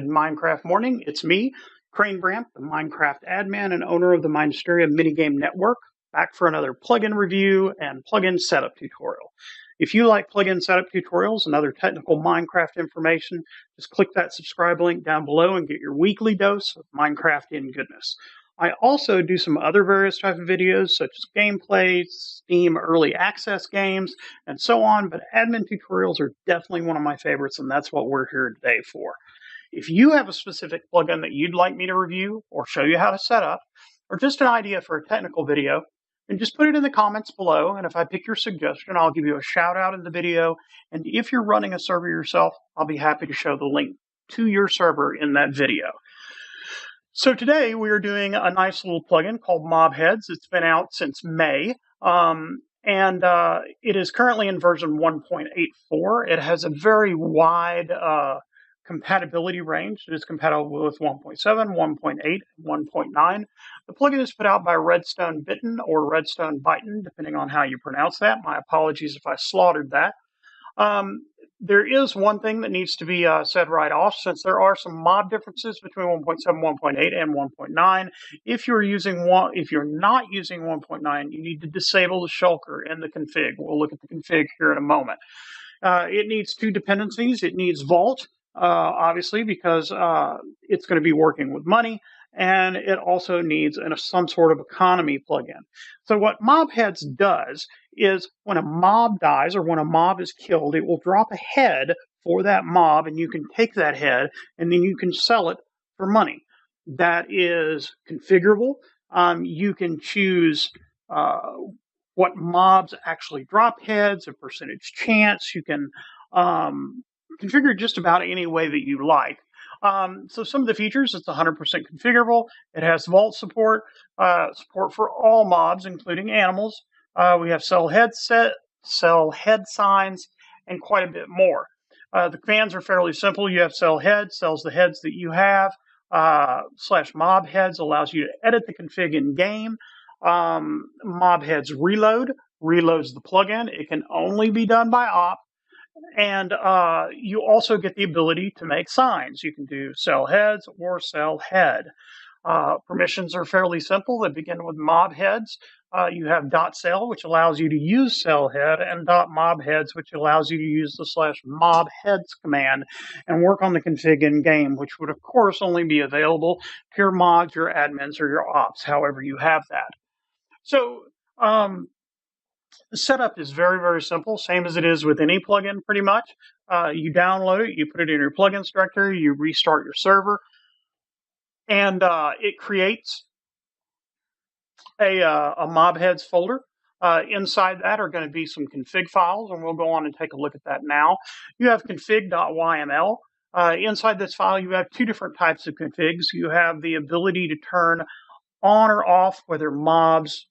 Good Minecraft morning. It's me, CrainBramp, the Minecraft admin and owner of the Minesteria Minigame Network, back for another plugin review and plugin setup tutorial. If you like plugin setup tutorials and other technical Minecraft information, just click that subscribe link down below and get your weekly dose of Minecraft in goodness. I also do some other various types of videos, such as gameplay, Steam early access games, and so on, but admin tutorials are definitely one of my favorites, and that's what we're here today for. If you have a specific plugin that you'd like me to review or show you how to set up, or just an idea for a technical video, then just put it in the comments below, and if I pick your suggestion, I'll give you a shout out in the video, and if you're running a server yourself, I'll be happy to show the link to your server in that video. So today we are doing a nice little plugin called MobHeads. It's been out since May, and it is currently in version 1.8.4. It has a very wide compatibility range. It is compatible with 1.7, 1.8, and 1.9. The plugin is put out by RedstoneBiten or RedstoneBiten, depending on how you pronounce that. My apologies if I slaughtered that. There is one thing that needs to be said right off, since there are some mob differences between 1.7, 1.8, and 1.9. If you're not using 1.9, you need to disable the shulker in the config. We'll look at the config here in a moment. It needs two dependencies. It needs Vault, obviously, because it's going to be working with money, and it also needs some sort of economy plugin. So what MobHeads does is when a mob dies or when a mob is killed, it will drop a head for that mob, and you can take that head and then you can sell it for money. That is configurable. You can choose what mobs actually drop heads, a percentage chance. You can configure just about any way that you like. So some of the features, it's 100% configurable. It has vault support, support for all mobs, including animals. We have sell head signs, and quite a bit more. The commands are fairly simple. You have sell head, sells the heads that you have. / mob heads allows you to edit the config in game. Mob heads reloads the plugin. It can only be done by op. And you also get the ability to make signs. You can do sell heads or sell head. Permissions are fairly simple. They begin with mob heads. You have .sell, which allows you to use sell head, and .mobheads, which allows you to use the /mobheads command and work on the config in game, which would of course only be available to your mods, your admins, or your ops, however you have that. So the setup is very, very simple, same as it is with any plugin pretty much. You download it, you put it in your plugins directory, you restart your server, and it creates a MobHeads folder. Inside that are going to be some config files, and we'll go on and take a look at that now. You have config.yml. Inside this file, you have two different types of configs. You have the ability to turn on or off whether mobs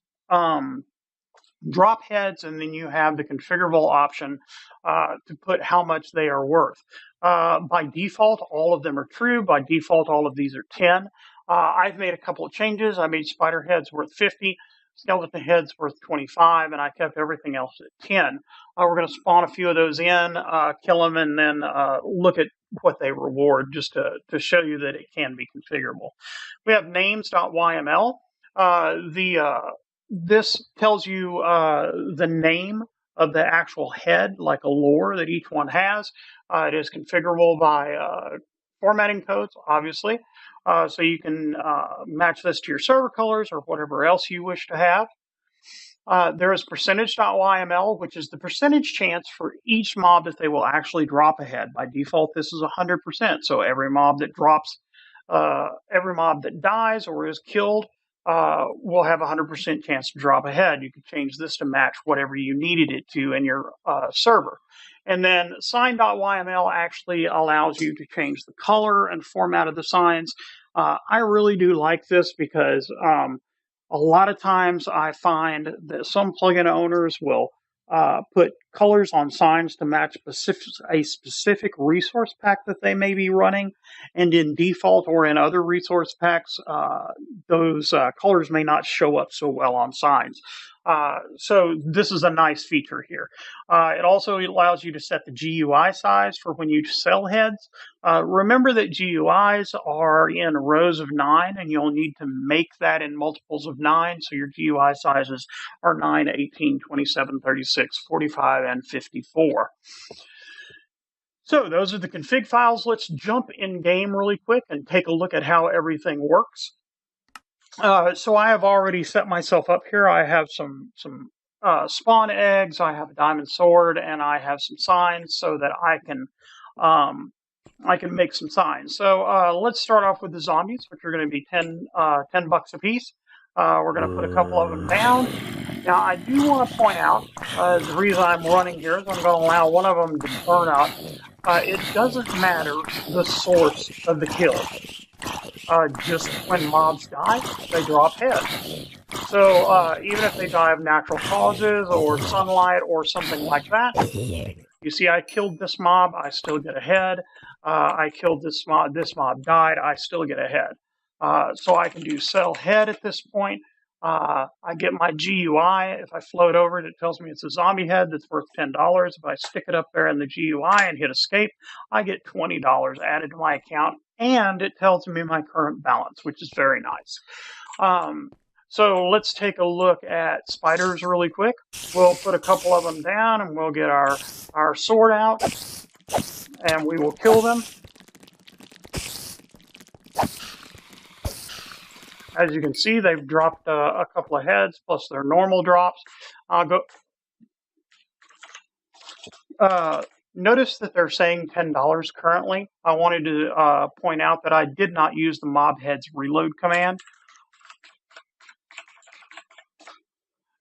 drop heads, and then you have the configurable option to put how much they are worth. By default, all of them are true. By default, all of these are 10. I've made a couple of changes. I made spider heads worth 50, skeleton heads worth 25, and I kept everything else at 10. We're going to spawn a few of those in, kill them, and then look at what they reward, just to show you that it can be configurable. We have names.yml. This tells you the name of the actual head, like a lore that each one has. It is configurable by formatting codes, obviously. So you can match this to your server colors or whatever else you wish to have. There is percentage.yml, which is the percentage chance for each mob that they will actually drop a head. By default, this is 100%. So every mob that dies or is killed will have a 100% chance to drop a head. You can change this to match whatever you needed it to in your server. And then sign.yml actually allows you to change the color and format of the signs. I really do like this because a lot of times I find that some plugin owners will put colors on signs to match a specific resource pack that they may be running, and in default or in other resource packs, those colors may not show up so well on signs. So this is a nice feature here. It also allows you to set the GUI size for when you sell heads. Remember that GUIs are in rows of 9, and you'll need to make that in multiples of 9. So your GUI sizes are 9, 18, 27, 36, 45, and 54. So those are the config files. Let's jump in game really quick and take a look at how everything works. So I have already set myself up here. I have some spawn eggs, I have a diamond sword, and I have some signs so that I can make some signs. So let's start off with the zombies, which are going to be 10 bucks a piece. We're going to put a couple of them down. Now I do want to point out the reason I'm running here is I'm going to allow one of them to burn up. It doesn't matter the source of the kill. Just when mobs die, they drop heads. So even if they die of natural causes or sunlight or something like that, you see I killed this mob, I still get a head. I killed this mob died, I still get a head. So I can do sell head at this point. I get my GUI. If I float over it, it tells me it's a zombie head that's worth $10. If I stick it up there in the GUI and hit escape, I get $20 added to my account, and it tells me my current balance, which is very nice. So let's take a look at spiders really quick. We'll put a couple of them down, and we'll get our sword out, and we will kill them. As you can see, they've dropped a couple of heads, plus their normal drops. I'll go. Notice that they're saying $10 currently. I wanted to point out that I did not use the MobHeads reload command.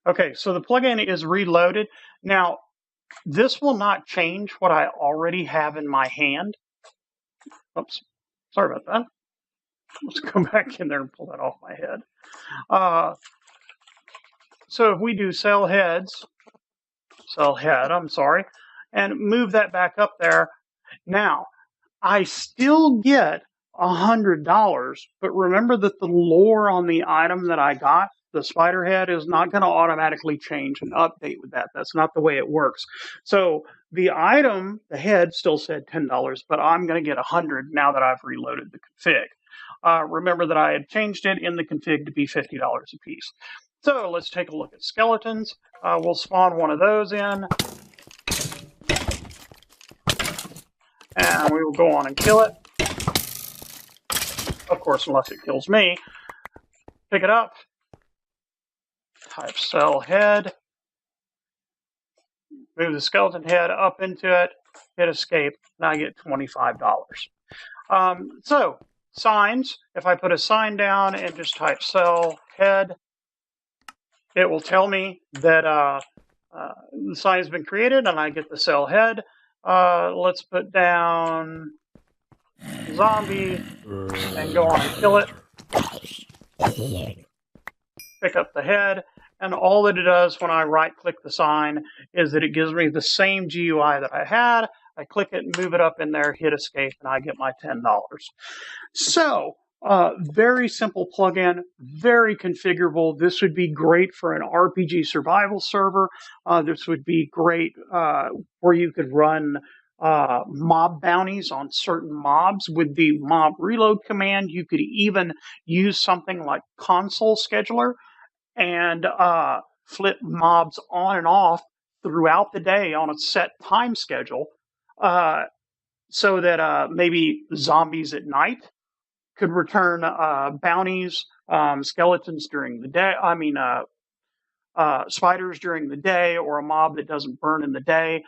Okay, so the plugin is reloaded. Now, this will not change what I already have in my hand. Oops, sorry about that. Let's go back in there and pull that off my head. So if we do sell head, I'm sorry, and move that back up there. Now, I still get $100, but remember that the lore on the item that I got, the spider head, is not going to automatically change and update with that. That's not the way it works. So the item, the head, still said $10, but I'm going to get $100 now that I've reloaded the config. Remember that I had changed it in the config to be $50 a piece. So let's take a look at skeletons. We'll spawn one of those in. And we will go on and kill it. Of course, unless it kills me. Pick it up. Type sell head. Move the skeleton head up into it. Hit escape. And I get $25. So, signs. If I put a sign down and just type sell head, it will tell me that the sign has been created and I get the sell head. Let's put down zombie and go on and kill it. Pick up the head, and all that it does when I right click the sign is that it gives me the same GUI that I had. I click it and move it up in there, hit escape, and I get my $10. So, very simple plugin, very configurable. This would be great for an RPG survival server. This would be great where you could run mob bounties on certain mobs with the mob reload command. You could even use something like console scheduler and flip mobs on and off throughout the day on a set time schedule, so that maybe zombies at night could return bounties, skeletons during the day. I mean, spiders during the day, or a mob that doesn't burn in the day.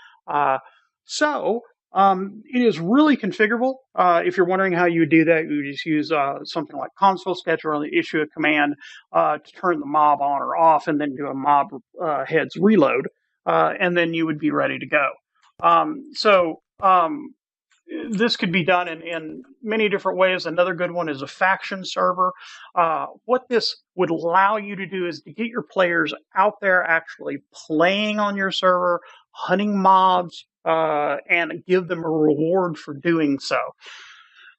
So it is really configurable. If you're wondering how you do that, you just use something like console scheduler and issue a command to turn the mob on or off, and then do a mob heads reload, and then you would be ready to go. This could be done in many different ways. Another good one is a faction server. What this would allow you to do is to get your players out there actually playing on your server, hunting mobs, and give them a reward for doing so.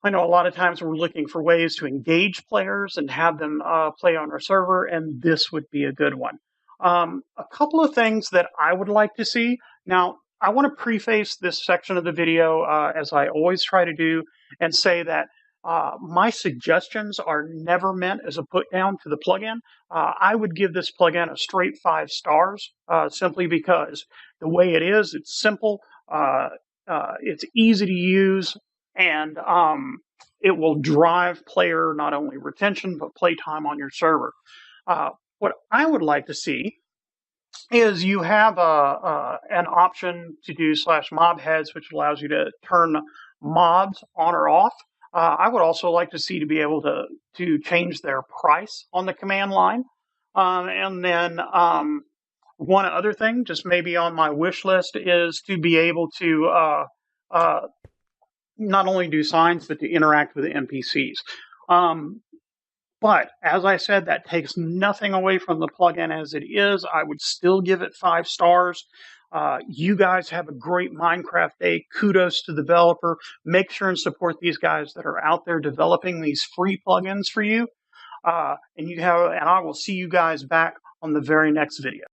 I know a lot of times we're looking for ways to engage players and have them play on our server, and this would be a good one. A couple of things that I would like to see. Now, I want to preface this section of the video, as I always try to do, and say that my suggestions are never meant as a put down to the plugin. I would give this plugin a straight 5 stars, simply because the way it is, it's simple, it's easy to use, and it will drive player not only retention but playtime on your server. What I would like to see is you have an option to do /MobHeads, which allows you to turn mobs on or off. I would also like to see to be able to change their price on the command line. And then one other thing, just maybe on my wish list, is to be able to not only do signs, but to interact with the NPCs. But as I said, that takes nothing away from the plugin as it is. I would still give it 5 stars. You guys have a great Minecraft day. Kudos to the developer. Make sure and support these guys that are out there developing these free plugins for you. And I will see you guys back on the very next video.